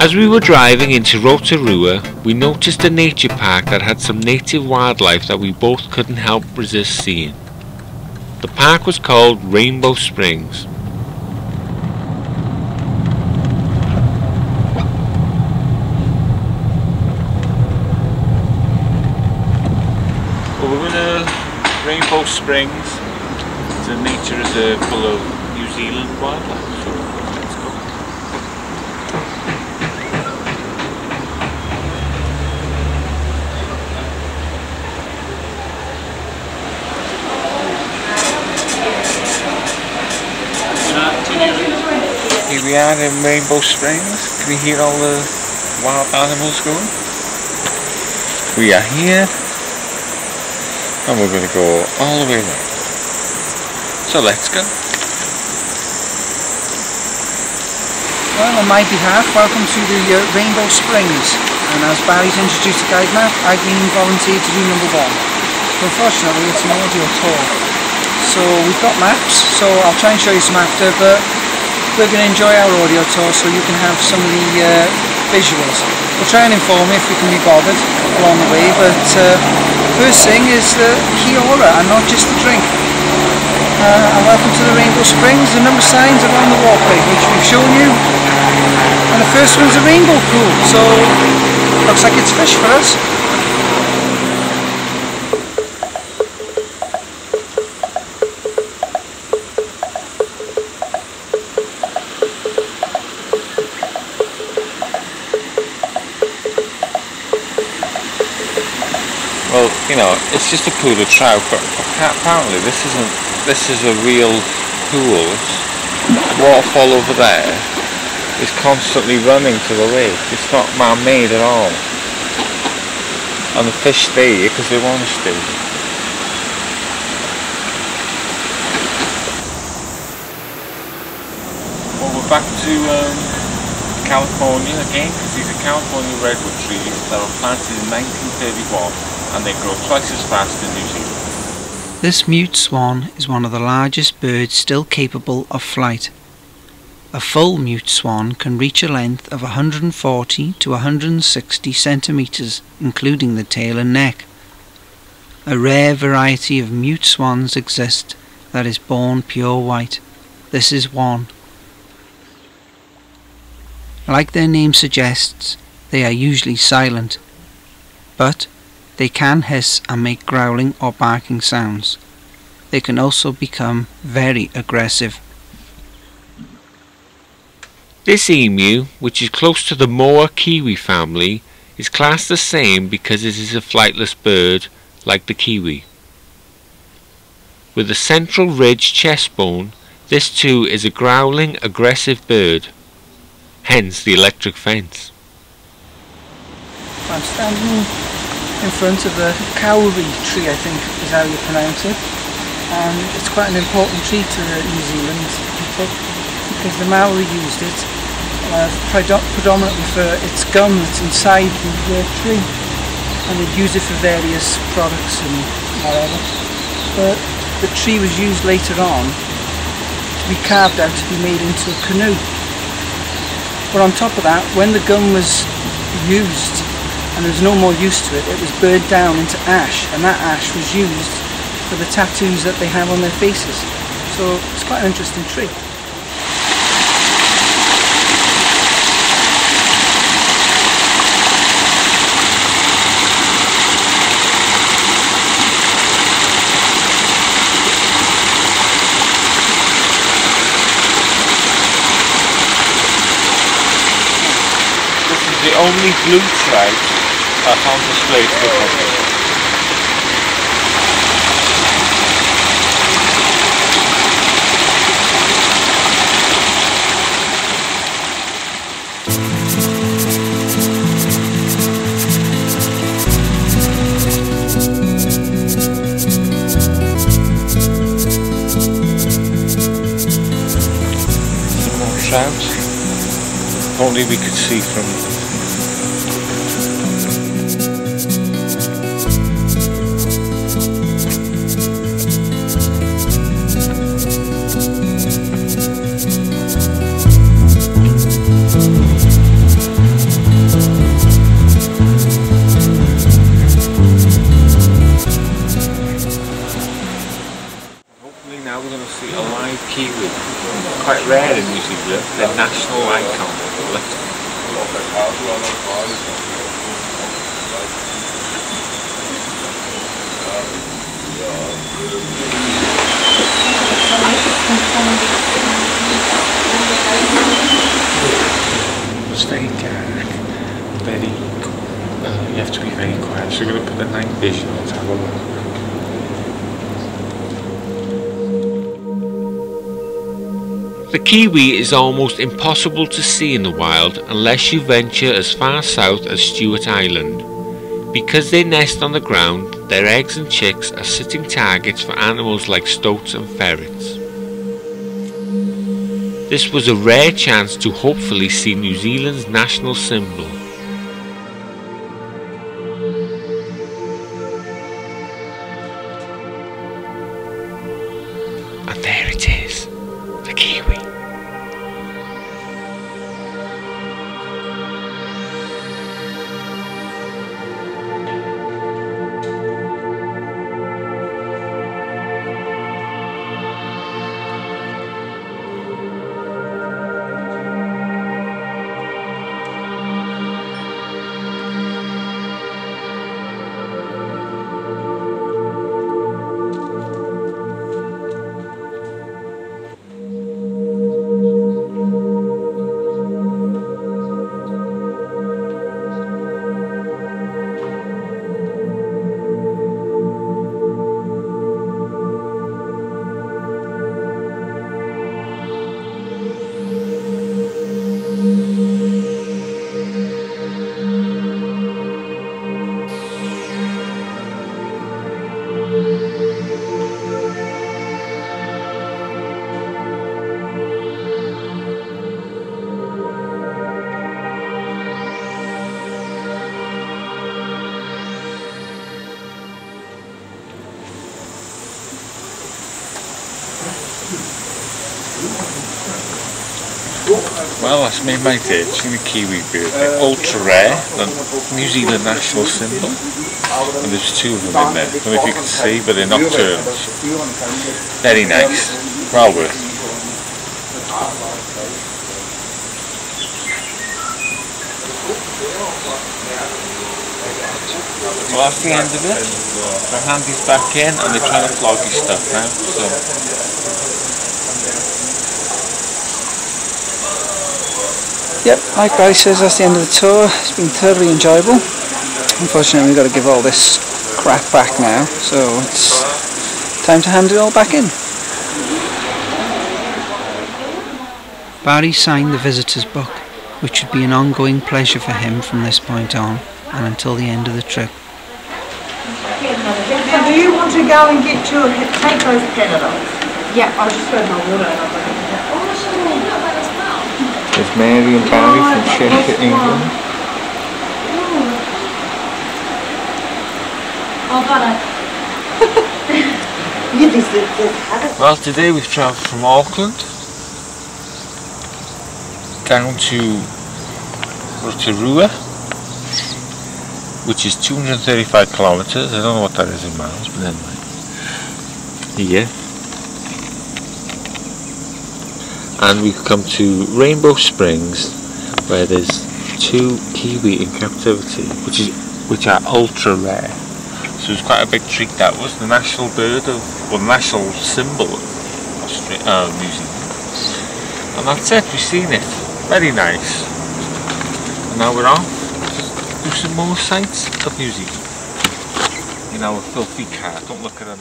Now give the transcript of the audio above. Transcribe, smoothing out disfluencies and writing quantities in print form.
As we were driving into Rotorua, we noticed a nature park that had some native wildlife that we both couldn't help resist seeing. The park was called Rainbow Springs. Well, we're in Rainbow Springs. It's a nature reserve full of New Zealand wildlife, so let's go. Here we are in Rainbow Springs. Can you hear all the wild animals going? We are here and we're going to go all the way around. So let's go. Well, on my behalf, welcome to the Rainbow Springs, and as Barry's introduced the guide map, I've been volunteered to do number 1. But unfortunately it's an audio tour. So we've got maps, so I'll try and show you some after, but we're going to enjoy our audio tour so you can have some of the visuals. We'll try and inform you if we can be bothered along the way, but first thing is the kia ora, and not just the drink. And welcome to the Rainbow Springs. The number signs are on the walkway, which we've shown you. And the first one's a rainbow pool, so looks like it's fish for us. Well, you know, it's just a pool of trout, but apparently this is a real pool. The waterfall over there is constantly running to the lake. It's not man-made at all. And the fish stay here because they want to stay. Well, we're back to California again, because these are California redwood trees that were planted in 1931. And they grow twice as fast in New Zealand. This mute swan is one of the largest birds still capable of flight. A full mute swan can reach a length of 140 to 160 centimetres, including the tail and neck. A rare variety of mute swans exist that is born pure white. This is one. Like their name suggests, they are usually silent, but they can hiss and make growling or barking sounds. They can also become very aggressive. This emu, which is close to the moa kiwi family, is classed the same because it is a flightless bird like the kiwi. With a central ridge chest bone, this too is a growling, aggressive bird. Hence the electric fence. I'm standing in front of the kauri tree, I think is how you pronounce it, and it's quite an important tree to the New Zealand people because the Maori used it predominantly for its gum that's inside the tree, and they'd use it for various products and whatever. But the tree was used later on to be carved out to be made into a canoe. But on top of that, when the gum was used and there was no more use to it, it was burned down into ash, and that ash was used for the tattoos that they have on their faces. So it's quite an interesting tree. This is the only blue trout that's on display to the public. Some more trout. If only we could see from quite rare in New Zealand. They're national icon. It's very dark, very you have to be very quiet, so we're going to put the night vision on to have a look. The kiwi is almost impossible to see in the wild unless you venture as far south as Stewart Island. Because they nest on the ground, their eggs and chicks are sitting targets for animals like stoats and ferrets. This was a rare chance to hopefully see New Zealand's national symbol. And there it is, the kiwi. Well, that's made my day. Seeing the kiwi bird. They're ultra rare, the New Zealand national symbol. And there's two of them in there. I don't know if you can see, but they're nocturnals. Very nice. Well worth it. Well, that's the end of it. My handy's back in and they're trying to flog his stuff now. So. Yep, like Barry says, that's the end of the tour. It's been thoroughly enjoyable. Unfortunately, we've got to give all this crap back now, so it's time to hand it all back in. Barry signed the visitor's book, which should be an ongoing pleasure for him from this point on and until the end of the trip. So do you want to go and get your, take those Panadols? Yeah, I'll just go to my water and I'll go get that. There's Mary and Barry from Cheshire, England. Oh, but Well, today we've travelled from Auckland down to Rotorua, which is 235 kilometres. I don't know what that is in miles, but anyway. Here. And we've come to Rainbow Springs, where there's two kiwi in captivity, which are ultra rare. So it's quite a big treat. That was the national bird of, well, national symbol of New Zealand. And that's it. We've seen it. Very nice. And now we're off to do some more sights of New Zealand in our filthy car. Don't look at them.